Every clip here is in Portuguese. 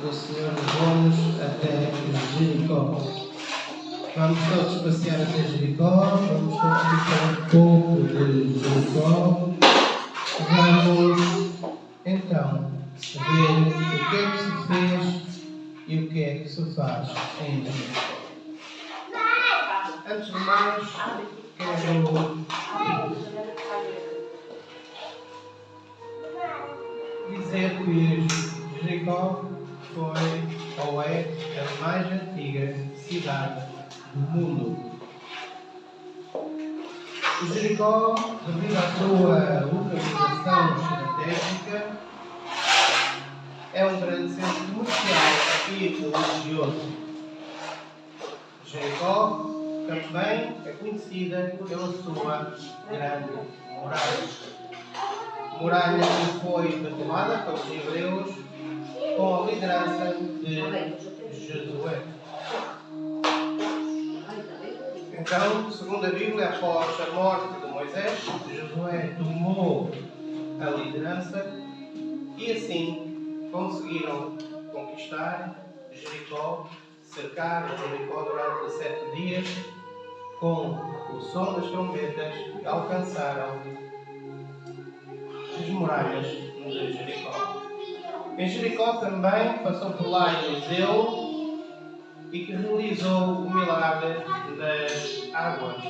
do Senhor levou-nos até Jericó. Vamos todos passear até Jericó, vamos todos ficar um pouco de Jericó. Vamos então saber o que é que se fez e o que é que se faz em Jericó. Antes de mais, quero dizer que Jericó foi ou é a mais antiga cidade do mundo. Jericó, devido à sua localização estratégica, é um grande centro comercial e religioso. Jericó também é conhecida pela sua grande muralha. Muralha que foi derrubada pelos hebreus com a liderança de Josué. Então, segundo a Bíblia, após a morte de Moisés, Josué tomou a liderança e assim conseguiram conquistar Jericó, cercar Jericó durante 7 dias com o som das trombetas e alcançaram as muralhas de Jericó. Em Jericó também passou por lá Eliseu e que realizou o milagre das águas.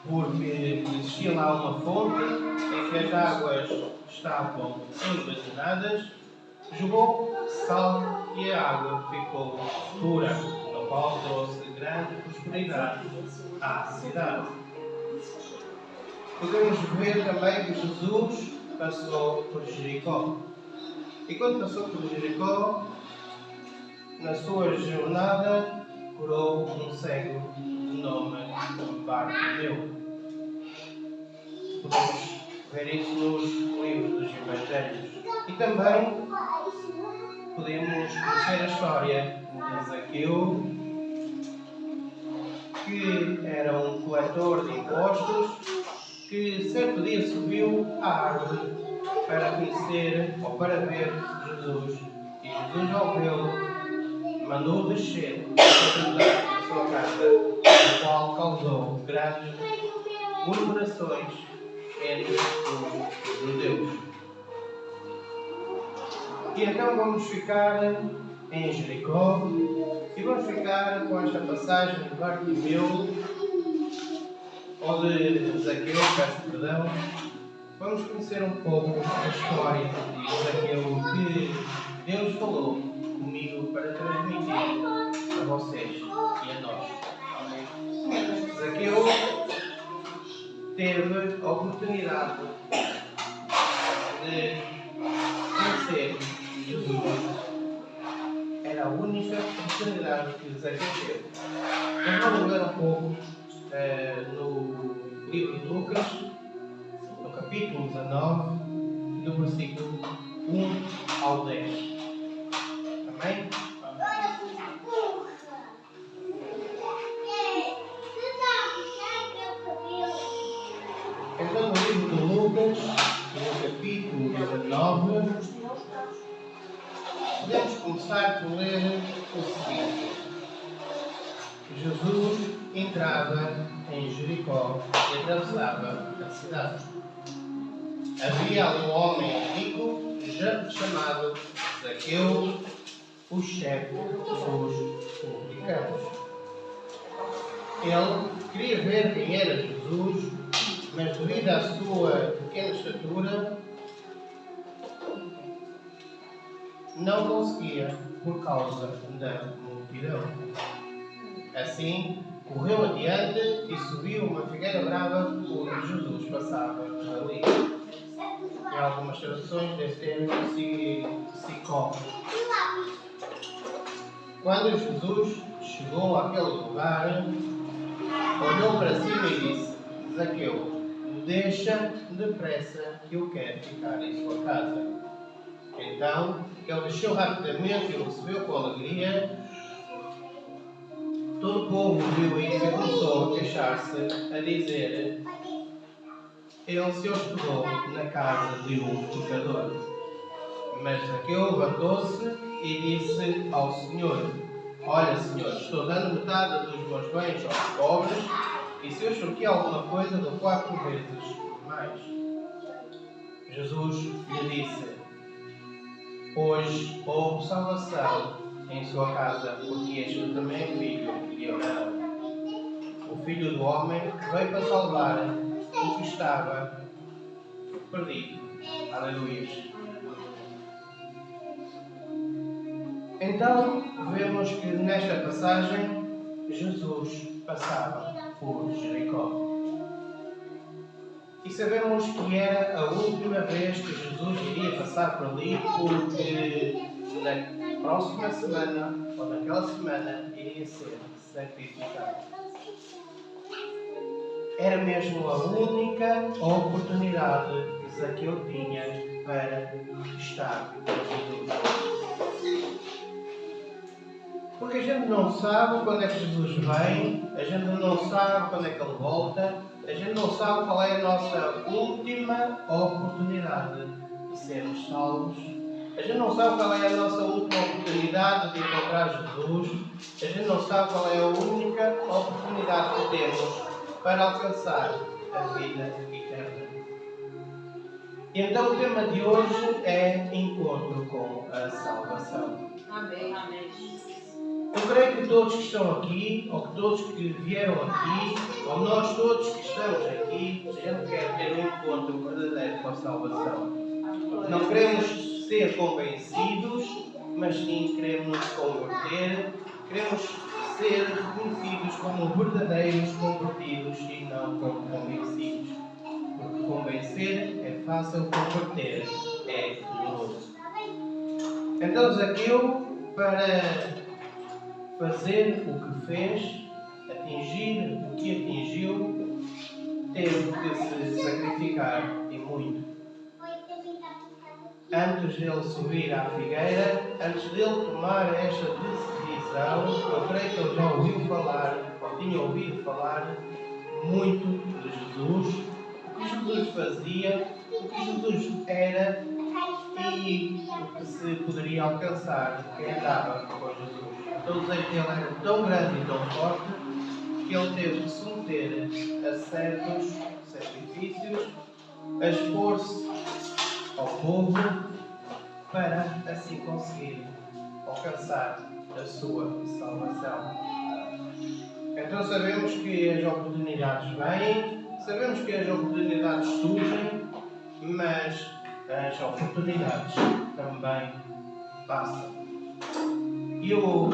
Porque existia lá uma fonte em que as águas estavam envenenadas, jogou sal e a água ficou pura, no qual trouxe grande prosperidade à cidade. Podemos ver também que Jesus passou por Jericó. E quando passou por Jericó, na sua jornada, curou um cego de nome Bartimeu. Podemos ver isso nos livros dos Evangelhos. E também podemos conhecer a história de Zaqueu, que era um coletor de impostos, que certo dia subiu à árvore para conhecer ou para ver Jesus. E Jesus, ao vê-lo, mandou descer da sua casa, o qual causou grandes murmurações entre os judeus. E então vamos ficar em Jericó e vamos ficar com esta passagem de Bartimeu, ou de Zaqueu, peço perdão. Vamos conhecer um pouco a história de Zaqueu que Deus falou comigo para transmitir a vocês e a nós. Zaqueu teve a oportunidade de conhecer Jesus. Era a única oportunidade que Zaqueu teve. Nós vamos ler um pouco no livro de Lucas, no capítulo 19, do versículo 1 ao 10. Amém? Então, no livro de Lucas, no capítulo 19, podemos começar por ler o seguinte. Jesus entrava em Jericó e atravessava a cidade. Havia um homem rico chamado Zaqueu, o chefe dos publicanos. Ele queria ver quem era Jesus, mas devido à sua pequena estatura, não conseguia por causa da multidão. Assim, correu adiante e subiu uma figueira brava onde Jesus passava ali. Em algumas traduções deve ter Sicó. Quando Jesus chegou àquele lugar, olhou para cima e disse: Zaqueu, deixa depressa que eu quero ficar em sua casa. Então, ele desceu rapidamente e o recebeu com alegria. Todo o povo viu isso e começou a queixar-se, a dizer: ele se hospedou na casa de um pecador. Mas Zaqueu levantou-se e disse ao Senhor: Olha, Senhor, estou dando metade dos meus bens aos pobres, e se eu extorquir alguma coisa, dou 4 vezes mais. Jesus lhe disse: Hoje houve salvação em sua casa, porque este também é filho de Abraão. O Filho do Homem veio para salvar o que estava perdido. Aleluia. Então, vemos que nesta passagem, Jesus passava por Jericó. E sabemos que era a última vez que Jesus iria passar por ali, porque na próxima semana, ou naquela semana, iria ser sacrificado. Era mesmo a única oportunidade que Zaqueu tinha para estar com Jesus. Porque a gente não sabe quando é que Jesus vem, a gente não sabe quando é que Ele volta, a gente não sabe qual é a nossa última oportunidade de sermos salvos. A gente não sabe qual é a nossa última oportunidade de encontrar Jesus. A gente não sabe qual é a única oportunidade que temos para alcançar a vida eterna. E então o tema de hoje é Encontro com a Salvação. Amém. Amém. Eu creio que todos que estão aqui, ou que todos que vieram aqui, ou nós todos que estamos aqui, a gente quer ter um encontro verdadeiro com a salvação. Não queremos ser convencidos, mas sim queremos nos converter, queremos ser reconhecidos como verdadeiros convertidos e não como convencidos. Porque convencer é fácil, converter é doloroso. Então Zaqueu, para fazer o que fez, atingir o que atingiu, teve que se sacrificar e muito. Antes dele subir à figueira, antes dele tomar esta decisão, eu creio que ele já ouviu falar, ou tinha ouvido falar, muito de Jesus, o que Jesus fazia, o que Jesus era e o que se poderia alcançar quem andava com Jesus. Então o desejo dele era tão grande e tão forte que ele teve que se submeter a certos sacrifícios, a expor-se ao povo para assim conseguir alcançar a sua salvação. Então sabemos que as oportunidades vêm, sabemos que as oportunidades surgem, mas as oportunidades também passam. E eu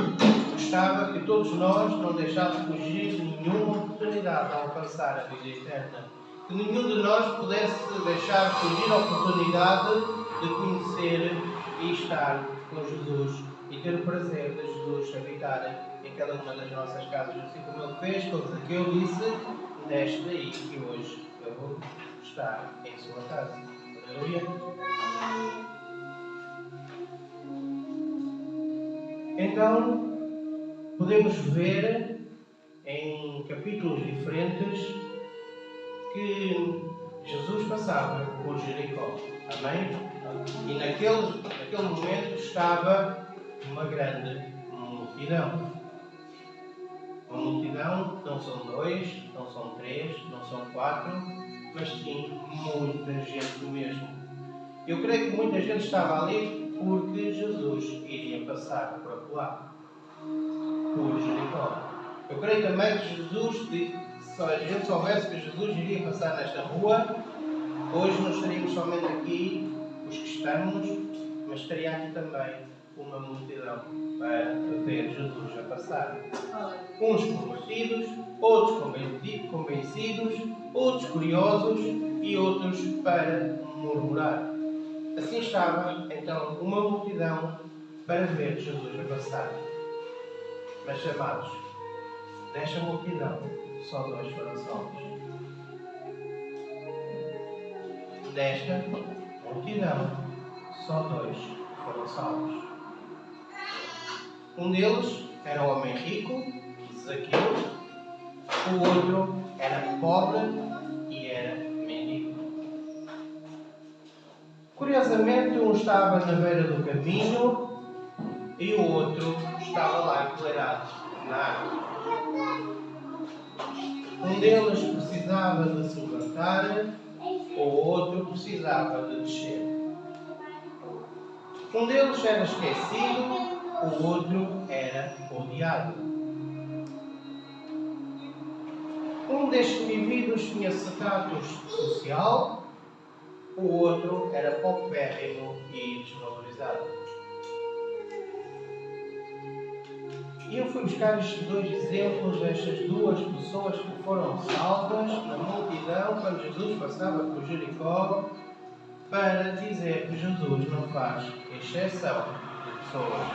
gostava que todos nós não deixássemos fugir nenhuma oportunidade de alcançar a vida eterna. Que nenhum de nós pudesse deixar fugir a oportunidade de conhecer e estar com Jesus e ter o prazer de Jesus habitar em cada uma das nossas casas. Assim como Ele fez, como Zaqueu disse, desce daí que hoje eu vou estar em sua casa. Aleluia. Então, podemos ver em capítulos diferentes que Jesus passava por Jericó. Amém? E naquele momento estava uma grande multidão. Uma multidão não são 2, não são 3, não são 4, mas sim muita gente mesmo. Eu creio que muita gente estava ali porque Jesus iria passar por lá, por Jericó. Eu creio também que Jesus, se a gente soubesse que Jesus iria passar nesta rua, hoje não estaríamos somente aqui os que estamos, mas estaria aqui também uma multidão para ver Jesus a passar. Uns convertidos, outros convencidos, outros curiosos e outros para murmurar. Assim estava, então, uma multidão para ver Jesus a passar. Mas, amados, desta multidão, só 2 foram salvos. Desta multidão, só 2 foram salvos. Um deles era o homem rico, Zaqueu. O outro era pobre e era mendigo. Curiosamente, um estava na beira do caminho e o outro estava lá enfileirado na árvore. Um deles precisava de se levantar, o outro precisava de descer. Um deles era esquecido, o outro era odiado. Um destes indivíduos tinha status social, o outro era paupérrimo e desvalorizado. E eu fui buscar estes dois exemplos destas duas pessoas que foram salvas na multidão quando Jesus passava por Jericó, para dizer que Jesus não faz exceção de pessoas.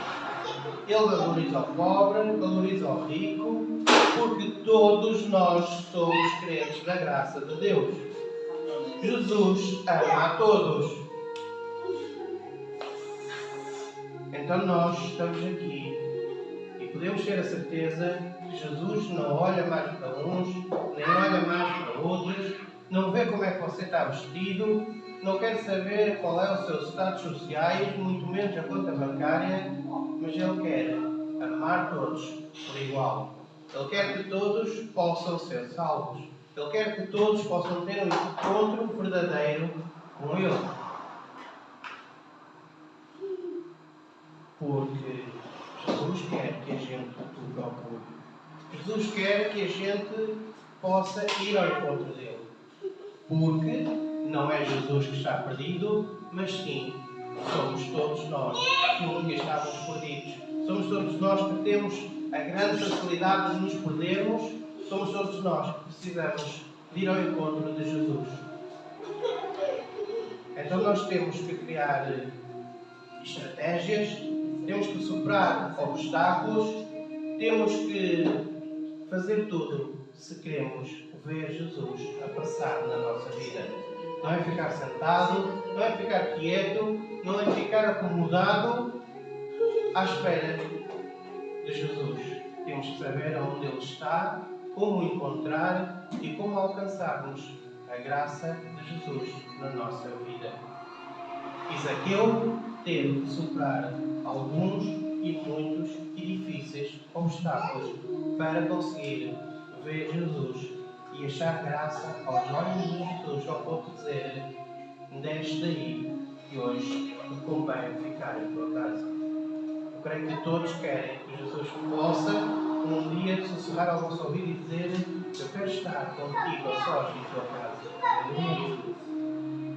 Ele valoriza o pobre, valoriza o rico, porque todos nós somos crentes da graça de Deus. Jesus ama a todos. Então nós estamos aqui e podemos ter a certeza que Jesus não olha mais para uns, nem olha mais para outros, não vê como é que você está vestido, não quer saber qual é o seu status sociais, muito menos a conta bancária, mas Ele quer amar todos por igual. Ele quer que todos possam ser salvos. Ele quer que todos possam ter um encontro verdadeiro com Ele. Porque Jesus quer que a gente o procure. Jesus quer que a gente possa ir ao encontro dele. Porque não é Jesus que está perdido, mas sim, somos todos nós que um dia estávamos perdidos. Somos todos nós que temos a grande facilidade de nos perdermos. Somos todos nós que precisamos de ir ao encontro de Jesus. Então nós temos que criar estratégias, temos que superar obstáculos, temos que fazer tudo se queremos ver Jesus a passar na nossa vida. Não é ficar sentado, não é ficar quieto, não é ficar acomodado à espera de Jesus. Temos que saber onde Ele está, como o encontrar e como alcançarmos a graça de Jesus na nossa vida. E Zaqueu teve de superar alguns e muitos e difíceis obstáculos para conseguir ver Jesus e achar graça aos olhos de Jesus, ao ponto de dizer: desce daí, que hoje me convém ficar em tua casa. Eu creio que todos querem que Jesus possa um dia sussurrar ao vosso ouvido e dizer: eu quero estar contigo a sós em tua casa.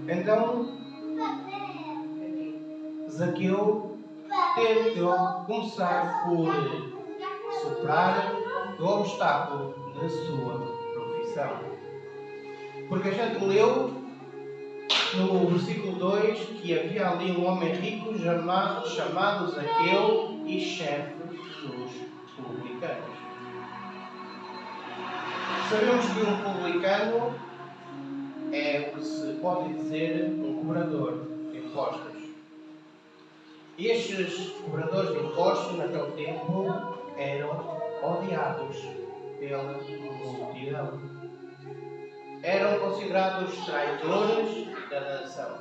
Então, Zaqueu teve que começar por superar o obstáculo da sua profissão. Porque a gente leu no versículo 2 que havia ali um homem rico chamado Zaqueu e chefe dos publicanos. Sabemos que um publicano é o que se pode dizer um cobrador de impostos. E estes cobradores de impostos naquele tempo eram odiados pela multidão. Eram considerados traidores da nação.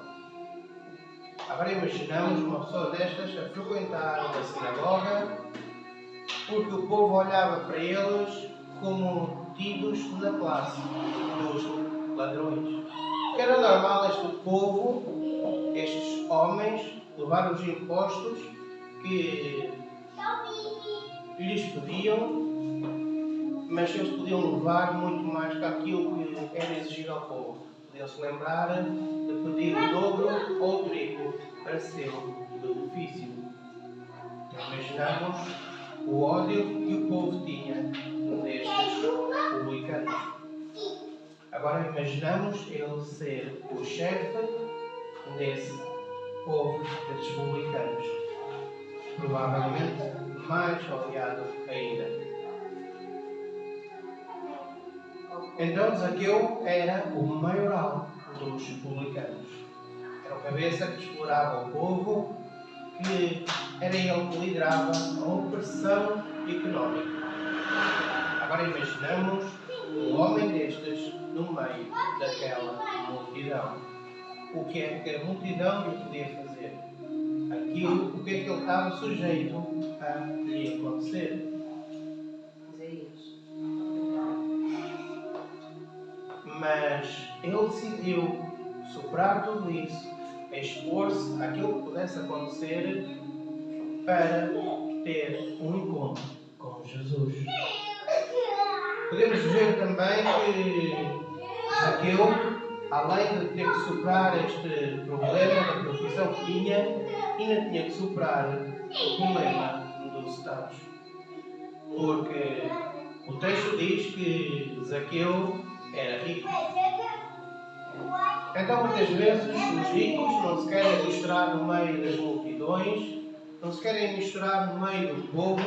Agora imaginamos uma pessoa destas a frequentar uma sinagoga porque o povo olhava para eles como tidos na classe dos ladrões. Que era normal este povo, estes homens, levar os impostos que lhes pediam, mas eles podiam levar muito mais que aquilo que era exigido ao povo. Podiam-se lembrar de pedir o dobro ou o triplo para seu benefício. Imaginamos o ódio que o povo tinha destes publicanos. Agora imaginamos ele ser o chefe desse povo, desses publicanos. Provavelmente mais odiado ainda. Então Zaqueu era o maioral dos publicanos. Era o cabeça que explorava o povo, que era ele que liderava a opressão económica. Agora imaginamos um homem destes no meio daquela multidão. o que é que a multidão lhe podia fazer. Aquilo, o que é que ele estava sujeito a lhe acontecer. Mas ele decidiu superar tudo isso, expor-se àquilo que pudesse acontecer para ter um encontro com Jesus. Podemos ver também que Zaqueu, além de ter que superar este problema da profissão que tinha, ainda tinha que superar o problema dos estados. Porque o texto diz que Zaqueu era rico. Então, muitas vezes, os ricos não se querem misturar no meio das multidões, não se querem misturar no meio do povo,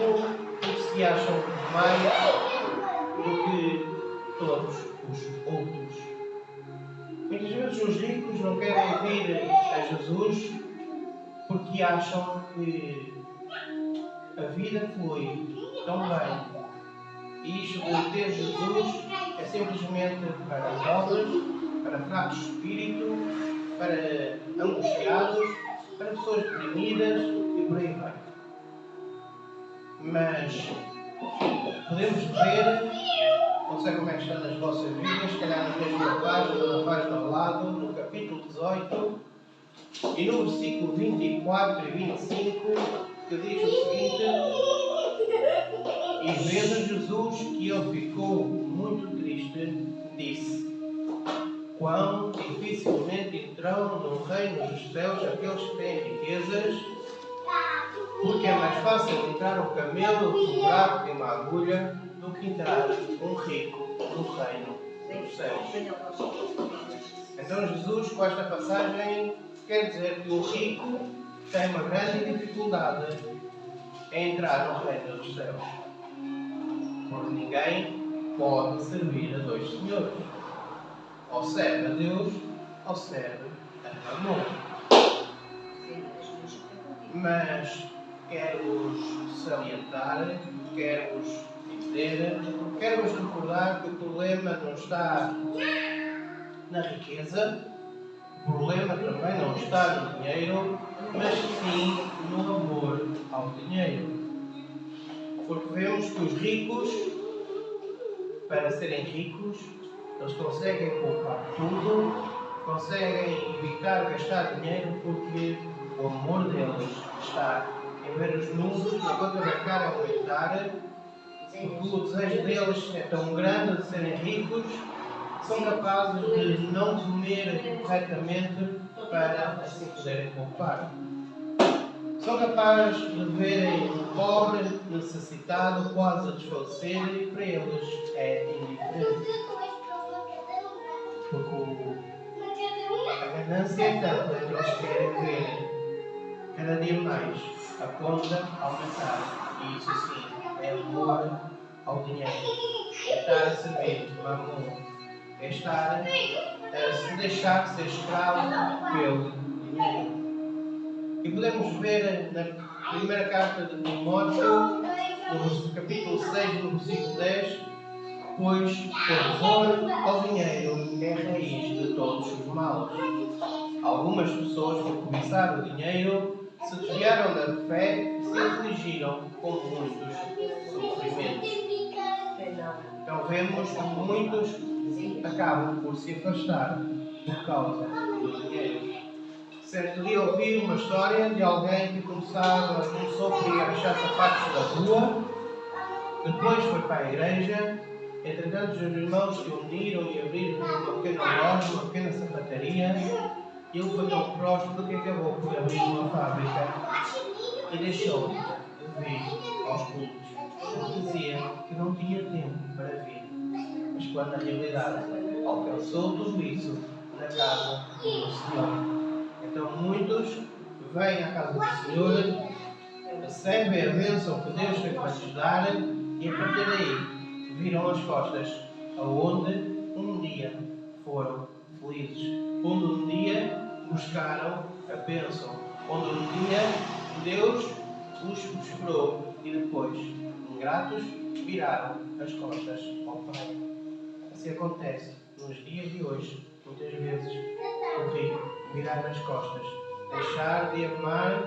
porque se acham mais do que todos os outros. Muitas vezes, os ricos não querem vir a Jesus porque acham que a vida flui tão bem. E isto de ter Jesus é simplesmente para pobres, para fracos de espírito, para angustiados, para pessoas deprimidas e por aí vai. Mas podemos ver, não sei como é que está nas vossas Bíblias, se calhar na mesma página, na página ao lado, no capítulo 18, e no versículo 24 e 25, que diz o seguinte: E vendo Jesus que ele ficou muito triste, disse: Quão dificilmente entrarão no reino dos céus aqueles que têm riquezas, porque é mais fácil entrar um camelo por um buraco de uma agulha do que entrar um rico no reino dos céus. Então Jesus, com esta passagem, quer dizer que o rico tem uma grande dificuldade em entrar no reino dos céus. Porque ninguém pode servir a dois senhores. Ou serve a Deus, ou serve a Mamon. Mas quero-vos salientar, quero-vos dizer, quero-vos recordar que o problema não está na riqueza, o problema também não está no dinheiro, mas sim no amor ao dinheiro. Porque vemos que os ricos, para serem ricos, eles conseguem poupar tudo, conseguem evitar gastar dinheiro porque o amor deles está em ver os números na conta bancária aumentar, porque o desejo deles é tão grande de serem ricos, são capazes de não comer corretamente para assim poderem poupar. São capazes de verem um pobre, necessitado, quase a desfalecer, e para eles é indiferente. Porque a ganância é tanta que eles querem ver cada dia mais a conta aumentar. E isso sim é amor ao dinheiro. É estar a servir Mamon. É estar a se deixar ser escravo pelo dinheiro. E podemos ver na primeira carta de Timóteo, no capítulo 6, no versículo 10, pois o amor ao dinheiro é a raiz de todos os males. Algumas pessoas, por cobiçar o dinheiro, se desviaram da fé e se afligiram com muitos sofrimentos. Então vemos que muitos acabam por se afastar por causa do dinheiro. Certo dia ouvi uma história de alguém que começou por ir achar sapatos da rua, depois foi para a igreja, entretanto os irmãos se uniram e abriram uma pequena loja, uma pequena sapataria, e ele foi tão próspero que acabou por abrir uma fábrica e deixou de vir aos cultos. Ele dizia que não tinha tempo para vir, mas quando na realidade alcançou tudo isso na casa do Senhor. Então muitos vêm à casa do Senhor, recebem a bênção que Deus tem para lhes dar e a partir daí viram as costas aonde um dia foram felizes, onde um dia buscaram a bênção, onde um dia Deus os prosperou e depois, ingratos, viraram as costas ao Pai. Assim acontece nos dias de hoje, muitas vezes o rico virar as costas, deixar de amar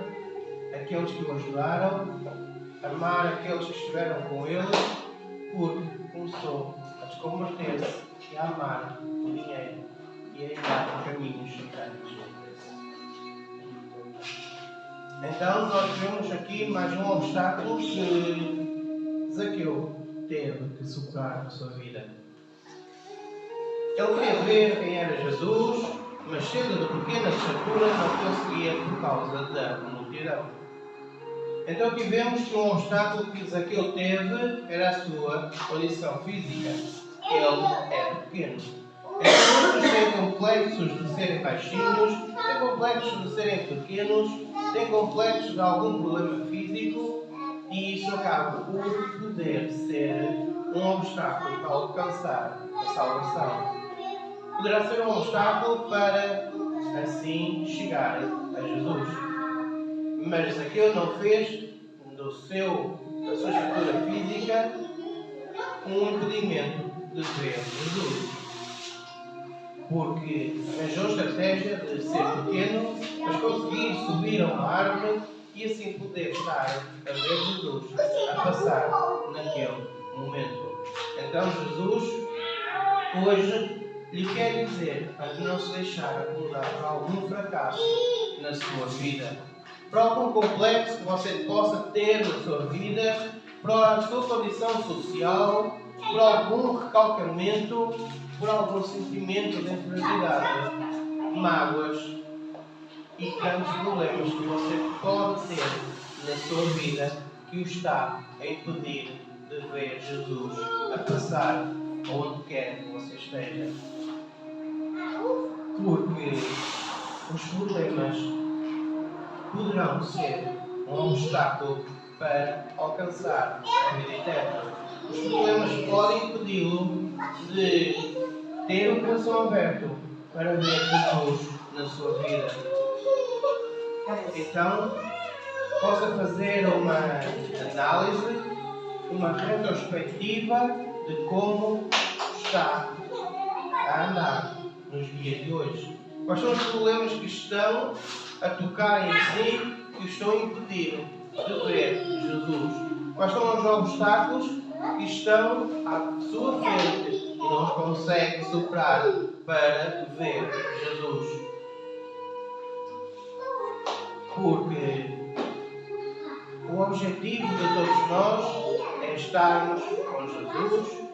aqueles que o ajudaram, amar aqueles que estiveram com ele, porque começou a desconverter-se e a amar o dinheiro e a andar por caminhos estranhos. Então nós vemos aqui mais um obstáculo que Zaqueu teve que superar na sua vida. Ele queria ver quem era Jesus, mas sendo de pequena estatura não conseguia por causa da multidão. Então aqui vemos que um obstáculo que Zaqueu teve era a sua condição física. Ele era pequeno. Então muitos têm complexos de serem baixinhos, têm complexos de serem pequenos, têm complexos de algum problema físico e isso acaba por poder ser um obstáculo para alcançar a salvação. Poderá ser um obstáculo para assim chegar a Jesus. Mas Zaqueu não fez da sua estrutura física um impedimento de ver Jesus. Porque arranjou a estratégia de ser pequeno, mas conseguir subir a uma árvore e assim poder estar a ver Jesus a passar naquele momento. Então Jesus hoje lhe quer dizer para não se deixar acomodar por algum fracasso na sua vida, por algum complexo que você possa ter na sua vida, por a sua condição social, por algum recalcamento, por algum sentimento de inferioridade, mágoas e tantos problemas que você pode ter na sua vida que o está a impedir de ver Jesus a passar onde quer que você esteja. Porque os problemas poderão ser um obstáculo para alcançar a vida eterna. Os problemas podem impedi-lo de ter o coração aberto para ver Jesus na sua vida. Então, possa fazer uma análise, uma retrospectiva de como está a andar nos dias de hoje. Quais são os problemas que estão a tocar em si, que estão a impedir de ver Jesus? Quais são os obstáculos que estão à sua frente e não os consegue superar para ver Jesus? Porque o objetivo de todos nós é estarmos com Jesus,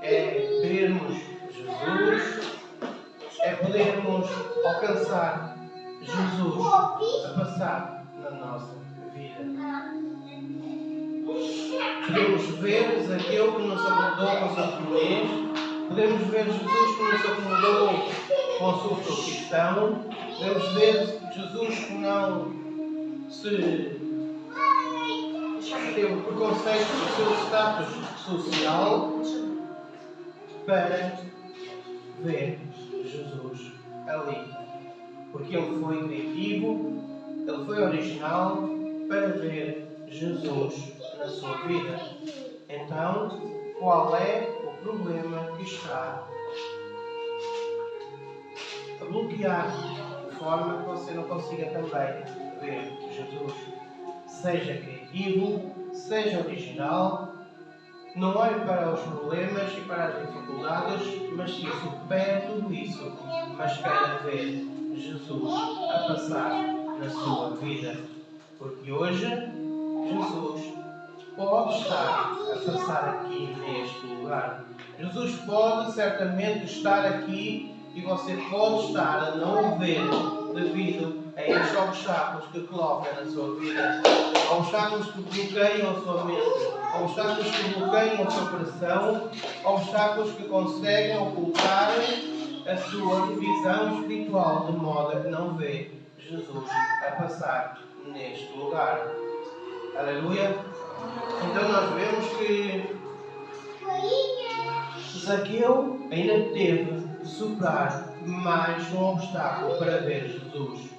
é vermos Jesus, é podermos alcançar Jesus a passar na nossa vida. Podemos ver Zaqueu que não se acomodou com o seu timidez, podemos ver Jesus que não se acomodou com a sua profissão, podemos ver Jesus que não teve preconceito do seu status social para ver Jesus ali. Porque ele foi criativo, ele foi original para ver Jesus na sua vida. Então, qual é o problema que está a bloquear de forma que você não consiga também ver Jesus? Seja criativo, seja original, não olhe para os problemas e para as dificuldades, mas sim supere tudo isso, mas queira ver Jesus a passar na sua vida. Porque hoje, Jesus pode estar a passar aqui neste lugar. Jesus pode certamente estar aqui e você pode estar a não o ver devido a estes obstáculos que coloca na sua vida. Obstáculos que bloqueiam a sua mente, obstáculos que bloqueiam o seu coração, obstáculos que conseguem ocultar a sua visão espiritual, de modo a que não vê Jesus a passar neste lugar. Aleluia! Então nós vemos que Zaqueu ainda teve de superar mais um obstáculo para ver Jesus.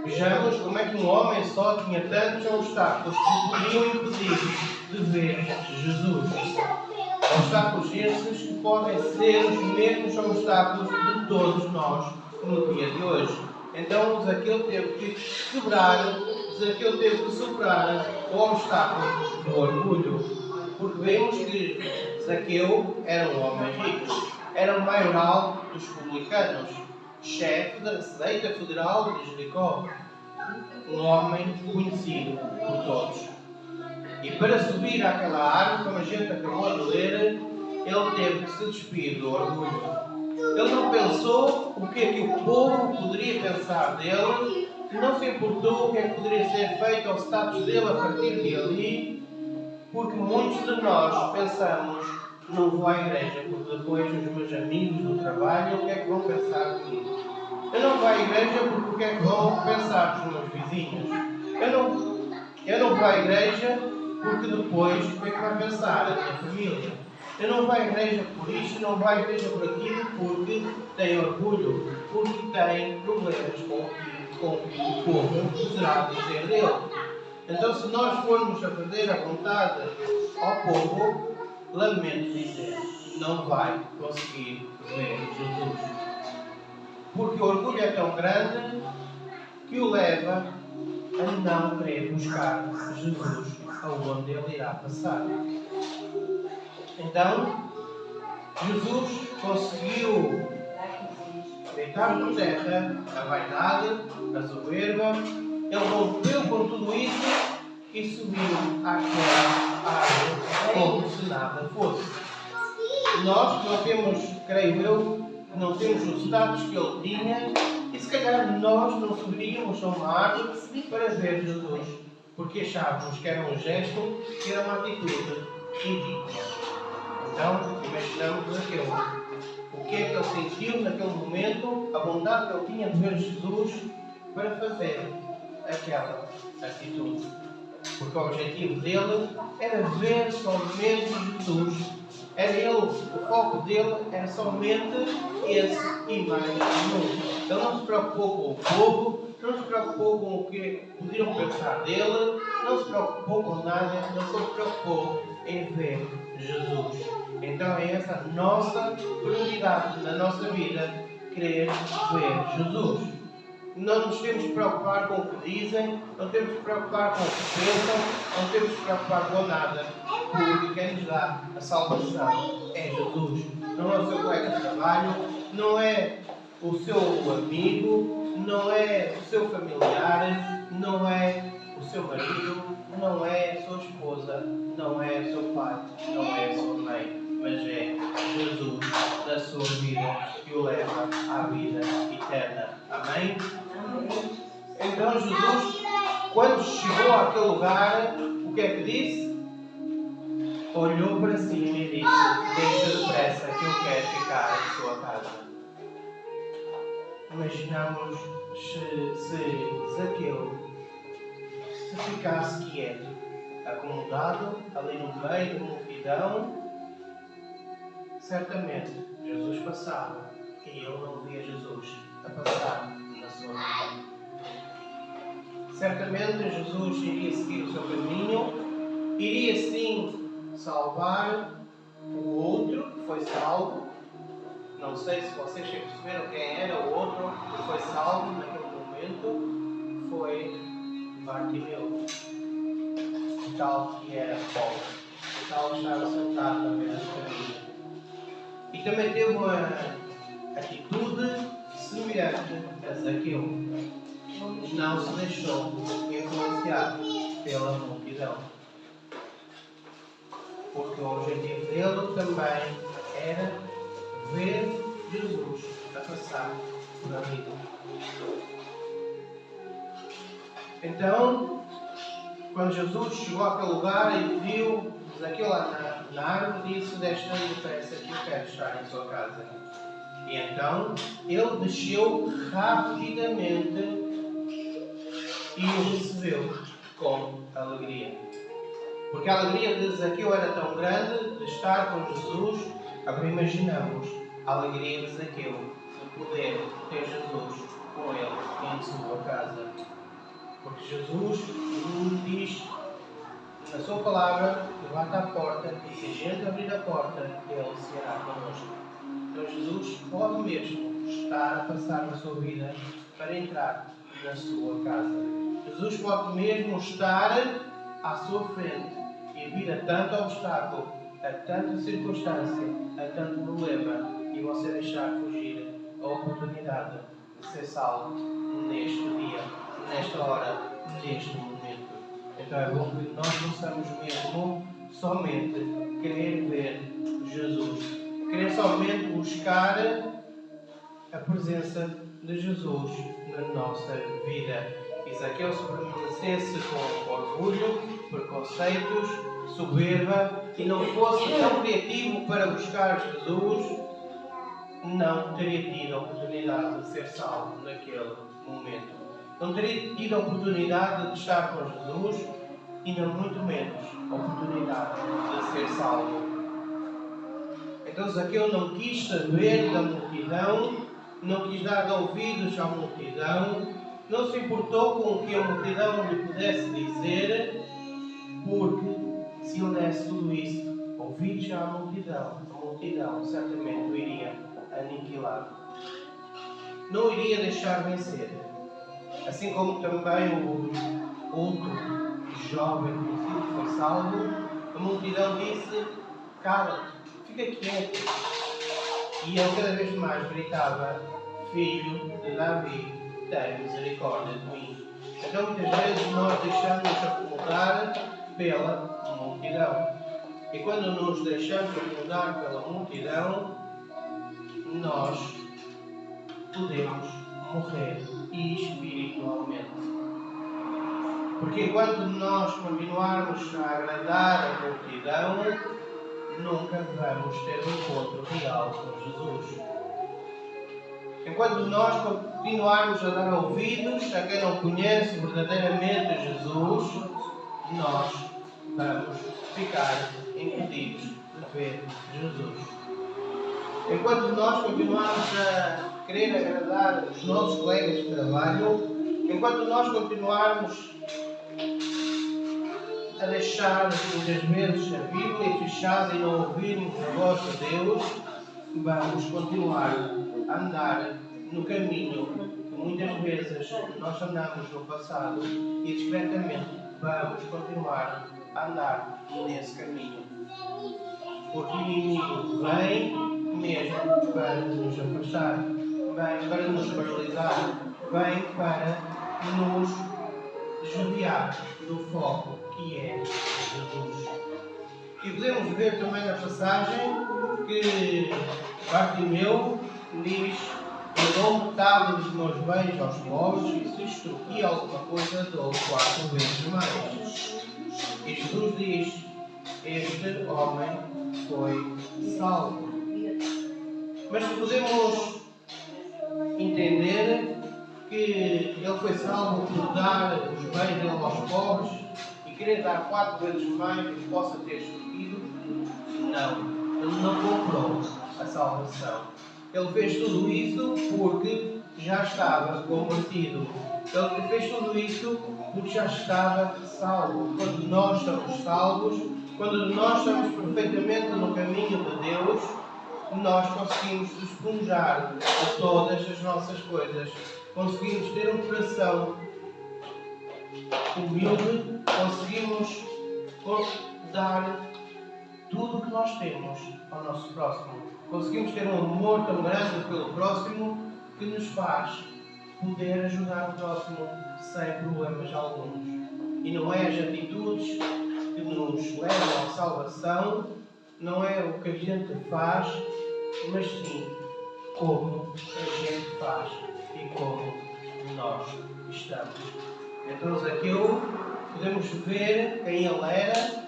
Vejamos como é que um homem só tinha tantos obstáculos que podiam impedir de ver Jesus. Obstáculos esses que podem ser os mesmos obstáculos de todos nós no dia de hoje. Então Zaqueu teve que quebrar, Zaqueu teve que superar o obstáculo do orgulho. Porque vemos que Zaqueu era um homem rico, era o maioral dos publicanos, chefe da Receita Federal de Jericó, um homem conhecido por todos. E para subir àquela árvore, como a gente acabou de ler, ele teve que se despir do orgulho. Ele não pensou o que é que o povo poderia pensar dele, não se importou o que é que poderia ser feito ao status dele a partir de ali, porque muitos de nós pensamos, não vou à igreja porque depois os meus amigos do trabalho, o que é que vão pensar de mim? Eu não vou à igreja porque o que é que vão pensar dos meus vizinhos? Eu não vou à igreja porque depois o que é que vai pensar a minha família? Eu não vou à igreja por isto, não vou à igreja por aquilo, porque tem orgulho, porque tem problemas com o que o povo poderá dizer dele. Então, se nós formos a fazer a vontade ao povo, lamento dizer, não vai conseguir ver Jesus. Porque o orgulho é tão grande que o leva a não querer buscar Jesus aonde ele irá passar. Então, Jesus conseguiu deitar por terra a vaidade, a soberba, ele rompeu com tudo isso e subiu àquela árvore como se nada fosse. Nós que não temos, creio eu, não temos o status que ele tinha, e se calhar nós não subiríamos a uma árvore para ver Jesus, porque achávamos que era um gesto, que era uma atitude indigna. Então, imaginamos aquilo. O que é que ele sentiu naquele momento, a vontade que ele tinha de ver Jesus para fazer aquela atitude. Porque o objetivo dele era ver somente Jesus. Era ele, o foco dele era somente esse e mais nenhum. Ele não se preocupou com o povo, não se preocupou com o que poderiam pensar dele, não se preocupou com nada, ele só se preocupou em ver Jesus. Então é essa a nossa prioridade na nossa vida, querer ver Jesus. Não nos temos de preocupar com o que dizem, não temos de preocupar com o que pensam, não temos de preocupar com nada, porque quem nos dá a salvação é Jesus. Não é o seu colega de trabalho, não é o seu amigo, não é o seu familiar, não é o seu marido, não é a sua esposa, não é o seu pai, não é a sua mãe, mas é Jesus da sua vida que o leva à vida eterna. Amém? Então Jesus, quando chegou àquele lugar, o que é que disse? Olhou para cima e disse: deixa depressa que eu quero ficar em sua casa. Imaginamos se Zaqueu se ficasse quieto, acomodado ali no meio da multidão, certamente Jesus passava e ele não via Jesus a passar na sua vida. Certamente Jesus iria seguir o seu caminho, iria sim salvar o outro que foi salvo. Não sei se vocês perceberam quem era o outro que foi salvo naquele momento. Foi Bartimeu, o tal que era pobre, o tal que estava sentado na beira do caminho. E também teve uma atitude semelhante a Zaqueu. Não se deixou influenciar pela multidão. Porque o objetivo dele também era ver Jesus a passar por ali. Então, quando Jesus chegou àquele lugar e viu Zaqueu lá na árvore, disse: deixa depressa que eu quero estar em sua casa. E então, ele desceu rapidamente e o recebeu com alegria. Porque a alegria de Zaqueu era tão grande de estar com Jesus. Agora imaginamos a alegria de Zaqueu de poder ter Jesus com ele em sua casa. Porque Jesus diz na sua palavra que bate à porta e se a gente abrir a porta, ele se irá connosco. Então Jesus pode mesmo estar a passar na sua vida para entrar na sua casa. Jesus pode mesmo estar à sua frente e vir a tanto obstáculo, a tanta circunstância, a tanto problema, e você deixar fugir a oportunidade de ser salvo neste dia, nesta hora, neste momento. Então é bom que nós possamos mesmo somente querer ver Jesus, querer somente buscar a presença de Jesus na nossa vida. E Zaqueu, se permanecesse com orgulho, preconceitos, soberba e não fosse tão criativo para buscar Jesus, não teria tido a oportunidade de ser salvo naquele momento. Não teria tido a oportunidade de estar com Jesus e não muito menos a oportunidade de ser salvo. Então Zaqueu não quis saber da multidão, não quis dar ouvidos à multidão, não se importou com o que a multidão lhe pudesse dizer, porque se ele desse tudo isso, ouvidos à multidão, a multidão certamente o iria aniquilar. Não iria deixar vencer. Assim como também o outro jovem conhecido foi salvo, a multidão disse: cala-te, fica quieto. E ele cada vez mais gritava: Filho de Davi, tem misericórdia de mim. Então muitas vezes nós deixamos acomodar pela multidão. E quando nos deixamos acomodar pela multidão, nós podemos morrer espiritualmente. Porque enquanto nós continuarmos a agradar a multidão, nunca vamos ter um encontro real com Jesus. Enquanto nós continuarmos a dar ouvidos a quem não conhece verdadeiramente Jesus, nós vamos ficar impedidos de ver Jesus. Enquanto nós continuarmos a querer agradar os nossos colegas de trabalho, enquanto nós continuarmos a deixar muitas vezes a Bíblia fechada e não ouvirmos a voz de Deus, vamos continuar a andar no caminho que muitas vezes nós andamos no passado e discretamente vamos continuar a andar nesse caminho. Porque o inimigo vem mesmo para nos afastar, vem para nos paralisar, vem para nos desviar do foco que é Jesus. E podemos ver também na passagem que Bartimeu diz: eu dou metade dos meus bens aos pobres e se extorquir alguma coisa dou 4 vezes mais. E Jesus diz: este homem foi salvo. Mas podemos entender que ele foi salvo por dar os bens dele aos pobres e querer dar 4 vezes mais do que possa ter extorquido? Não. Ele não comprou a salvação. Ele fez tudo isso porque já estava convertido. Ele fez tudo isso porque já estava salvo. Quando nós estamos salvos, quando nós estamos perfeitamente no caminho de Deus, nós conseguimos despojar de todas as nossas coisas. Conseguimos ter um coração humilde, conseguimos dar tudo o que nós temos ao nosso próximo. Conseguimos ter um amor tão grande pelo próximo que nos faz poder ajudar o próximo sem problemas alguns. E não é as atitudes que nos levam à salvação, não é o que a gente faz, mas sim como a gente faz e como nós estamos. Então Zaqueu, podemos ver quem ele era,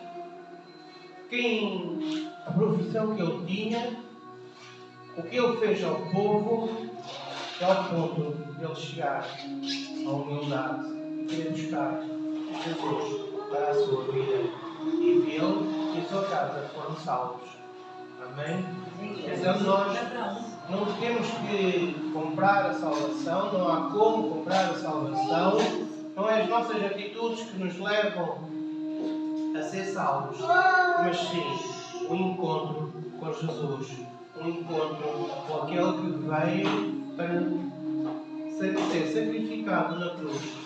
a profissão que ele tinha, o que ele fez ao povo, ao ponto de ele chegar à humildade e querer buscar Jesus para a sua vida. E ele e a sua casa foram salvos. Amém? Então nós não temos que comprar a salvação, não há como comprar a salvação, não é as nossas atitudes que nos levam a ser salvos, mas sim o encontro com Jesus, um encontro com aquele que veio para ser sacrificado na cruz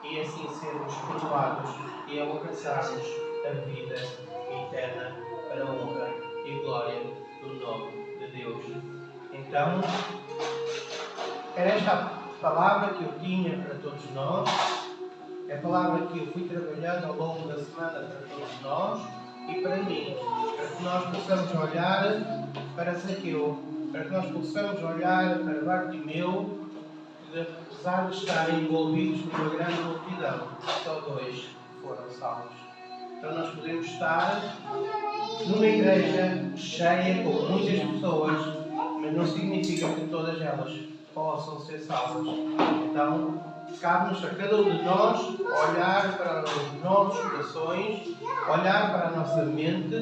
e assim sermos perdoados e alcançarmos a vida eterna para a honra e glória do nome de Deus. Então, era esta a palavra que eu tinha para todos nós, é a palavra que eu fui trabalhando ao longo da semana para todos nós e para mim, para que nós possamos olhar para Zaqueu, para que nós possamos olhar para Bartimeu, que apesar de estarem envolvidos numa grande multidão, só 2 foram salvos. Então nós podemos estar numa igreja cheia com muitas pessoas, mas não significa que todas elas possam ser salvas. Então, cabe-nos a cada um de nós olhar para os nossos corações, olhar para a nossa mente,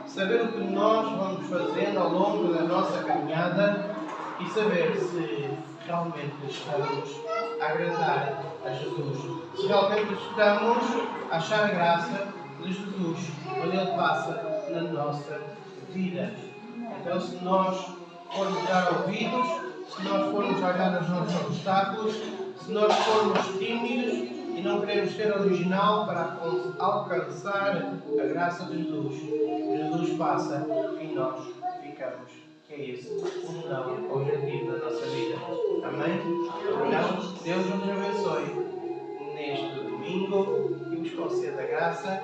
saber o que nós vamos fazendo ao longo da nossa caminhada e saber se realmente estamos a agradar a Jesus. Se realmente estamos a achar a graça de Jesus quando Ele passa na nossa vida. Então, se nós formos dar ouvidos, se nós formos olhar os nossos obstáculos, se nós formos tímidos e não queremos ser original para alcançar a graça de Jesus, Jesus passa e nós ficamos. Que é esse o objetivo da nossa vida. Amém? Então, Deus nos abençoe neste domingo e vos conceda a graça